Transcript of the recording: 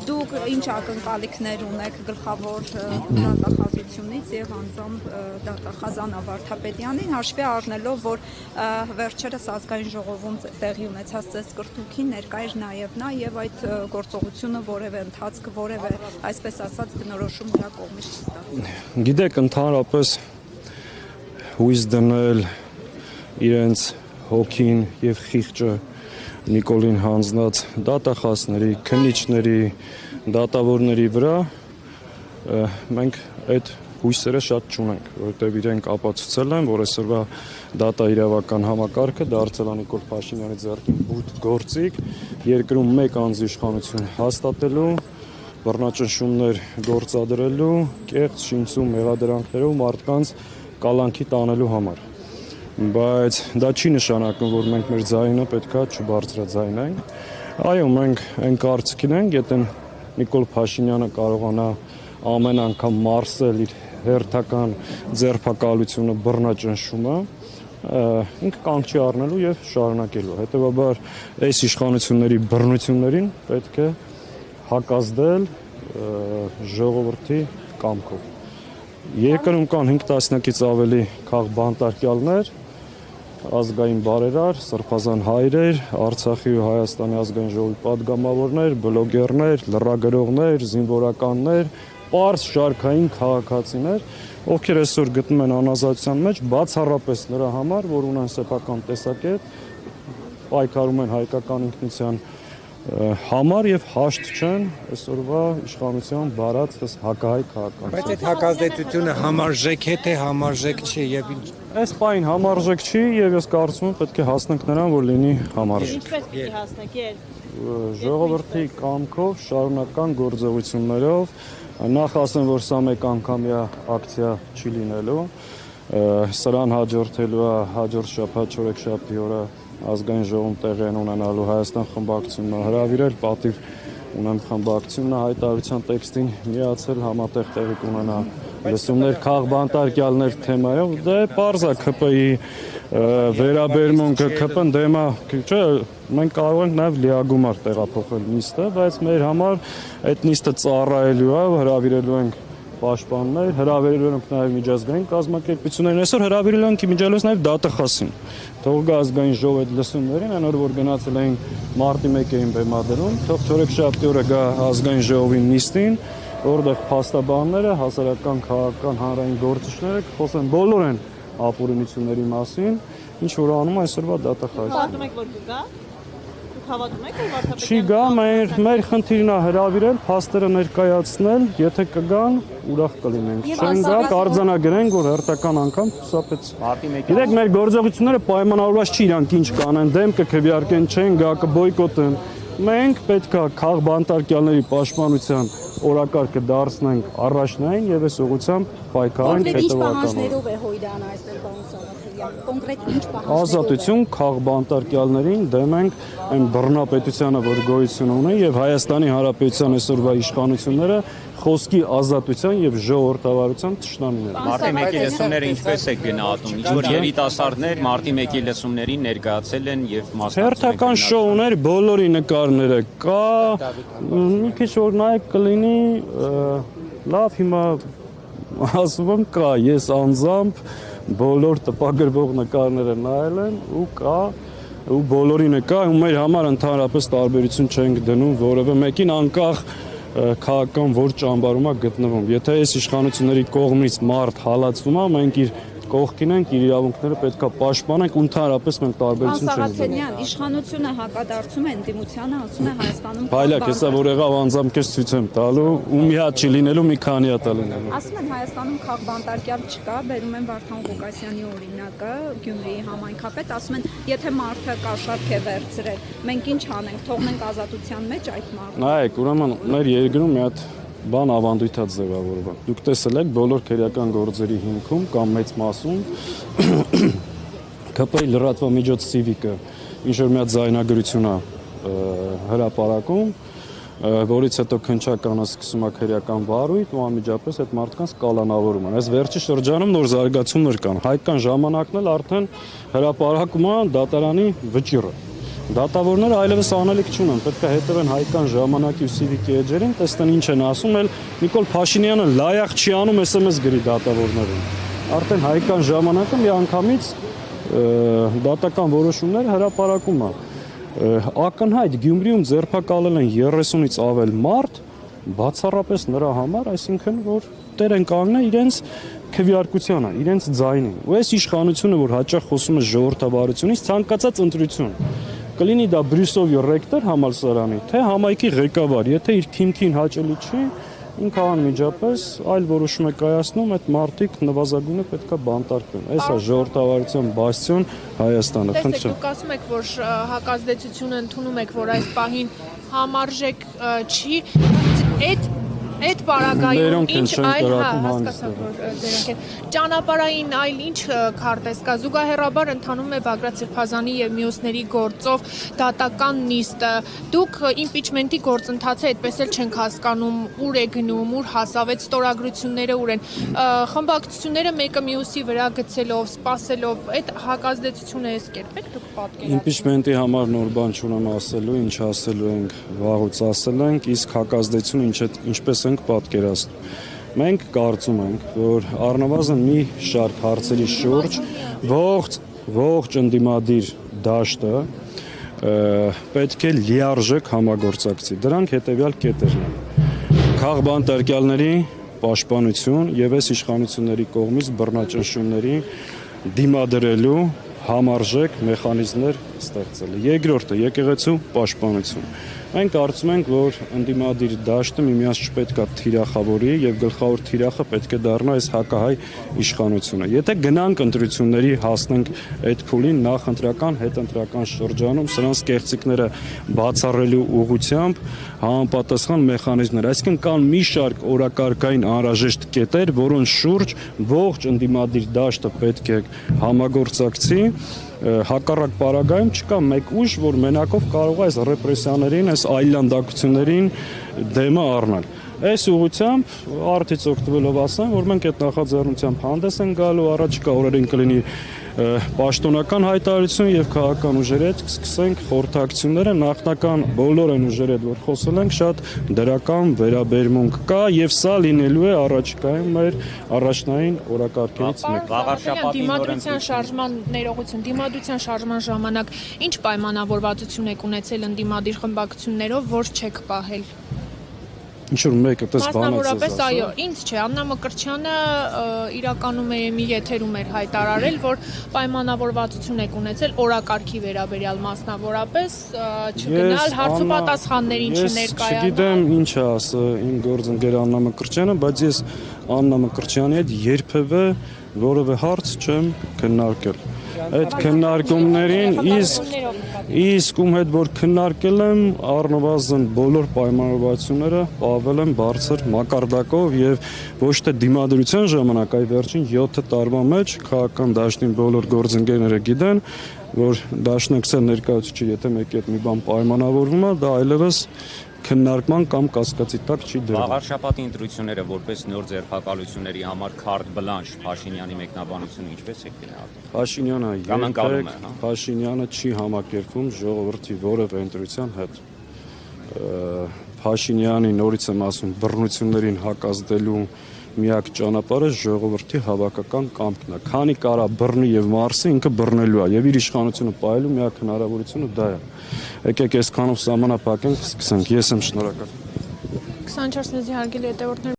Դուք ինչ ակնկալիքներ ունեք գլխավոր դատախազությունից եւ անձամբ դատախազան Վարդապետյանին, հաշվի առնելով, որ վերջերս ազգային ժողովում տեղի ունեցած ծեսկրտուքին ներկա էր նաեւ նա եւ այդ գործողությունը որևէ ընթացք, որևէ այսպես ասած բնորոշում նրա կողմից չստացվի։ Գիտեք, ընդհանրապես հույս դնել իրենց հոգին եւ խիղճը Նիկոլին հանձնած դատախազների, քննիչների, դատավորների վրա մենք այդ հույսերը շատ չունենք, որովհետև իրենք ապացուցել են, որ այսօրվա դատաիրավական համակարգը դարձել է Նիկոլ Փաշինյանի ձեռքին բութ գործիք, երկրում մեկ անձի իշխանություն հաստատելու, բռնաճնշումներ գործադրելու, կեղծ շինծու մեղադրանքներով մարդկանց կալանքի տանելու համար։ Բայց դա չի նշանակում, որ մենք մեր ձայնը պետքա չբարձրաձայնենք։ Այո, մենք այն կարծիքին ենք, եթե Նիկոլ Փաշինյանը կարողանա ամեն անգամ մարսել իր հերթական ձերբակալությունը, բռնաճնշումը, ինքը կանգ չի առնելու եւ շարունակելու։ Հետեւաբար այս իշխանությունների բռնություններին պետք է հակազդել ժողովրդի կամքով։ Երկրում կան 5 տասնյակից ավելի քաղբանտարկյալներ, ազգային բարերար, սրբազան հայրեր, Արցախի ու Հայաստանի ազգային ժողովի падգամավորներ, բլոգերներ, լրագրողներ, զինվորականներ, պարզ շարքային քաղաքացիներ, ովքեր այսօր գտնում են անազատության մեջ, բացառապես նրա համար, որ ունեն սեփական տեսակետ, պայքարում են հայկական ինքնության համար եւ հաշտ չեն այսօրվա իշխանության բարած հակահայ քաղաքական։ Բայց այդ հակազդեցությունը համարժեք է թե համարժեք չի եւ ինչ։ Այս պայն համարժեք չի եւ ես կարծում եմ պետք է հասնենք նրան, որ լինի համարժեք։ Ինչպես պիտի հասնեք Ժողովրդի կամքով, շարունակական գործողություններով, նախ ասեմ, որ սա մեկ անգամյա ակցիա չի լինելու, սրան հաջորդելու է հաջորդ շաբաթ չորեքշաբթի օրը ազգային ժողովում տեղի ունենալու Հայաստան խմբակցությունը հրավիրել, պատիվ ունեմ խմբակցությունը հայտարարության տեքստին միացել, համատեղ տեղի կունենա լսումներ քաղբանտարկյալներ թեմայով, դե պարզ է ԿՊ-ի վերաբերմունքը, ԿՊ-ն դեմա, չէ, մենք կարող ենք նաև լիագումար տեղափոխել նիստը, բայց մեր համար այդ նիստը ծառայելու է, հրավիրելու ենք պաշտպաններ, հրավիրելու ենք նաև միջազգային կազմակերպություններին, այսօր հրավիրելու ենք իմիջիալոց նաև դատախազին։ Թող գա ազգային ժողով այդ լսումներին, այն օր որ գնացել էին մարտի 1-ին բեմադրում, թող չորեքշաբթի օրը գա ազգային ժողովի նիստին, որտեղ փաստաբանները, հասարակական, քաղաքական, հանրային գործիչները խոսեն բոլոր են ապօրինությունների մասին, ինչ որ անում այսօրվա դատախազը։ Հավատում եք, որ կգա։ Հավատում եք, որ Վարդապետյանը Չի գա, մեր խնդիրն է հրավիրել, փաստերը ներկայացնել, եթե կգան, ուրախ կլինենք։ Չեն գա, կարձանագրենք, որ հերթական անգամ խուսափեց։ Գիտեք, մեր գործողությունները պայմանավորված չի իրանք ինչ կանեն, դեմ կքվեարկեն, չեն գա, կբոյկոտեն։ Մենք պետք է քաղբանտարկյալների պաշտպանության օրակարգը դարձնենք առաջնային եւ այս ուղղությամբ պայքարենք հետեւականորեն։ Պահանջներով է Հույդան այստեղ բան Սաղաթելյան։ Կոնկրետ ինչ պահանջներով։ Ազատություն քաղբանտարկյալներին դեմ ենք այն բռնապետությանը, որ գոյություն ունի եւ Հայաստանի Հանրապետության այսօրվա իշխանությունները խոսքի ազատության եւ ժողովրդավարության թշնամիներ։ Մարտի 1-ի լսումները ինչպես է գնահատում։ Ինչ որ երիտասարդներ Մարտի 1-ի լսումներին ներկայացել են եւ մասնակցել են։ Հերթական շոուներ, բոլորի նկարները կա, մի քիչ որ նայեք կլինի, լավ հիմա ասում եմ կա, ես անձամբ բոլոր տպագրվող նկարները նայել եմ ու կա ու բոլորին կա ու մեր համար ընդհանրապես տարբերություն չենք դնում որևէ մեկին անկախ քաղաքական որ ճամբարում է գտնվում։ Եթե այս իշխանությունների կողմից մարդ հալածվում է, մենք իր կողքին ենք, իր իրավունքները պետք է պաշտպանենք, ընդհանրապես մենք տարբերություն չենք դնում։ Իշխանությունը հակադարձում է ընդդիմությանը, ասում է Հայաստանում։ Բայլակ, հեսա որ եղավ անձամբ քեզ ցույց եմ տալու, ու մի հատ չի լինելու, մի քանի հատ է լինելու։ Ասում են Հայաստանում քաղբանտարկյալ չկա, բերում են Վարդան Ղուկասյանի օրինակը, Գյումրիի համայնքապետ, ասում են, եթե մարդը կաշառք է վերցրել, մենք ինչ անենք, թողնենք ազատության մեջ այդ մարդը։ Նայեք, ուրեմն մեր երկրում մի հատ բան ավանդույթ է ձևավորվում։ Դուք տեսել եք բոլոր քրեական գործերի հիմքում կամ մեծ մասում ԿՊ-ի լրատվամիջոց Civic-ը ինչ որ մի հատ ձայնագրություն է հրապարակում, որից հետո քննչականը սկսում է քրեական վարույթ ու անմիջապես այդ մարդկանց կալանավորում են։ Այս վերջի շրջանում նոր զարգացումներ կան։ Հայկական ժամանակն էլ արդեն հրապարակում է դատարանի վճիռը։ Դատավորները այլևս անելիք չունեն, պետք է հետևեն հայկական ժամանակի ու Civic-ի էջերին, տեսնեն ինչ են ասում, էլ Նիկոլ Փաշինյանը լայախ չի անում SMS գրի դատավորներին։ Արդեն հայկական ժամանակը մի անգամից դատական որոշումները հրապարակում է։ Ակնհայտ Գյումրիում ձերբակալել են 30-ից ավել մարդ, բացառապես նրա համար, այսինքն որ տեր են կանգնել իրենց քվեարկությանը, իրենց ձայնին։ Ու այս իշխանությունը, որ հաճախ խոսում է ժողովրդավարությունից, ցանկացած ընտրություն կլինի դա Բրյուսովի ռեկտոր համալսարանի, թե համայնքի ղեկավար, եթե իր քիմքին հաճելի չի, ինքը անմիջապես այլ որոշում է կայացնում, այդ մարդիկ նվազագույնը պետքա բանտարկվեն։ Այս է ժողովրդավարության բաստիոն Հայաստանը, Տեսեք, խնդրեմ։ դուք ասում եք, որ հակազդեցությունը ընդունում եք, որ այս պահին համարժեք չի, այդ պարագայում ինչ այլ հասկացա, որ դրանք են ճանապարհային այլ ինչ քարտեզ կա, զուգահեռաբար ընթանում է Բագրատ Սրբազանի եւ մյուսների գործով դատական նիստը, դուք իմպիչմենտի գործընթացը այդպես էլ չենք հասկանում, ուր է գնում, ուր հասավ, այդ ստորագրությունները ուր են, խմբակցությունները մեկը մյուսի վրա գցելով, սպասելով, այդ հակազդեցությունը էս կերպ եք դուք պատկերացնում։ Իմպիչմենտի համար նոր բան չունեմ ասելու, ինչ ասելու ենք, վաղուց ասել ենք, իսկ հակազդեցությունը ինչպես ենք պատկերացնում։ Մենք կարծում ենք, որ առնվազն մի շարք հարցերի շուրջ ողջ ընդդիմադիր դաշտը պետք է լիարժեք համագործակցի։ Դրանք հետևյալ կետերն են։ Քաղբանտարկյալների պաշտպանություն եւ այս իշխանությունների կողմից բռնաճնշումների դիմադրելու համարժեք մեխանիզմներ ստեղծել։ Երկրորդը եկեղեցու պաշտպանություն։ Մենք կարծում ենք, որ ընդդիմադիր դաշտը միմյանց չպետք է թիրախավորի եւ գլխավոր թիրախը պետք է դառնա այս հակահայ իշխանությունը։ Եթե գնանք ընտրությունների հասնենք այդ փուլին նախընտրական, հետընտրական շրջանում, սրանց կեղծիքները բացառելու ուղղությամբ համապատասխան մեխանիզմներ, այսինքն կան մի շարք օրակարգային անհրաժեշտ կետեր, որոնց շուրջ ողջ ընդդիմադիր դաշտը պետք է համագործակցի։ Հակառակ պարագայում չկա մեկ ուժ, որ մենակով կարող է այս ռեպրեսիաներին, այս այլանդակություններին դեմը առնել։ Այս ուղղությամբ արդից օգտվելով ասեմ, որ մենք այդ նախաձեռնությամբ հանդես են գալու, առաջիկա օրերին կլինի պաշտոնական հայտարարություն եւ քաղաքական ուժերի հետ սկսենք խորհրդակցությունները, նախնական բոլոր այն ուժերի հետ, որ խոսել ենք, շատ դրական վերաբերմունք կա եւ սա լինելու է առաջիկայում մեր առաջնային օրակարգերից մեկը։ Դիմադրության շարժման ներողություն, դիմադրության շարժման ժամանակ ինչ պայմանավորվածություն եք ունեցել ընդդիմադիր խմբակցություններով, որ չեք պահել։ Ինչ-որ մեկը պես բանից Մասնավորապես, այո, ինձ չէ, Աննա Մկրտչյանը իրականում մի եթերում էր հայտարարել, որ պայմանավորվածություն եք ունեցել օրակարգի վերաբերյալ մասնավորապես չգնալ հարցուպատասխաններին չներկայանալ։ Ես չգիտեմ ինչ է ասը իմ գործընկեր Աննա Մկրտչյանը, բայց ես Աննա Մկրտչյանի հետ երբևէ որևէ հարց չեմ քննարկել։ Այդ քննարկումներին իսկ ում հետ որ քննարկել եմ առնվազն բոլոր պայմանավորվածությունները պահվել են բարձր մակարդակով եւ ոչ թե դիմադրության ժամանակ, այլ վերջին 7 տարվա մեջ քաղաքական դաշտին բոլոր գործընկերները գիտեն, որ դաշնակցության ներկայացուցիչը եթե մեկի հետ մի բան պայմանավորվում է, դա այլևս քննարկման կամ կասկածի տակ չի դրվում։ Վաղարշաբաթի ընտրությունները որպես նոր ձերբակալությունների համար քարտ բլանշ Փաշինյանի մեկնաբանությունը ինչպես է գնահատում։ Փաշինյանը չի համակերպվում ժողովրդի որևէ ընտրության հետ։ Փաշինյանի նորից եմ ասում բռնություններին հակազդելու միակ ճանապարհը ժողովրդի հավաքական կամքն է։ Քանի կարա բռնի եւ մարսի, ինքը բռնելու է եւ իր իշխանությունը պահելու միակ հնարավորությունը դա է։ Եկեք այսքանով սահմանափակենք, սկսենք։ Ես եմ շնորհակալ։ 24-ից հարգելի հետևորդներ